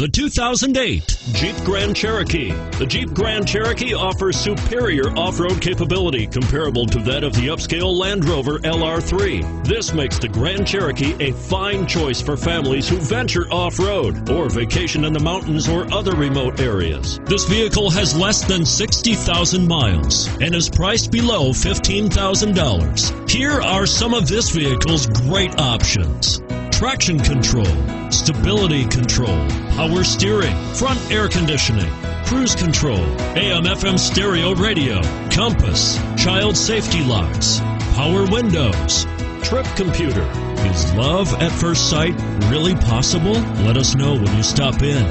The 2008 Jeep Grand Cherokee. The Jeep Grand Cherokee offers superior off-road capability comparable to that of the upscale Land Rover LR3. This makes the Grand Cherokee a fine choice for families who venture off-road or vacation in the mountains or other remote areas. This vehicle has less than 60,000 miles and is priced below $15,000. Here are some of this vehicle's great options: traction control, stability control, power steering, front air conditioning, cruise control, AM/FM stereo radio, compass, child safety locks, power windows, trip computer. Is love at first sight really possible? Let us know when you stop in.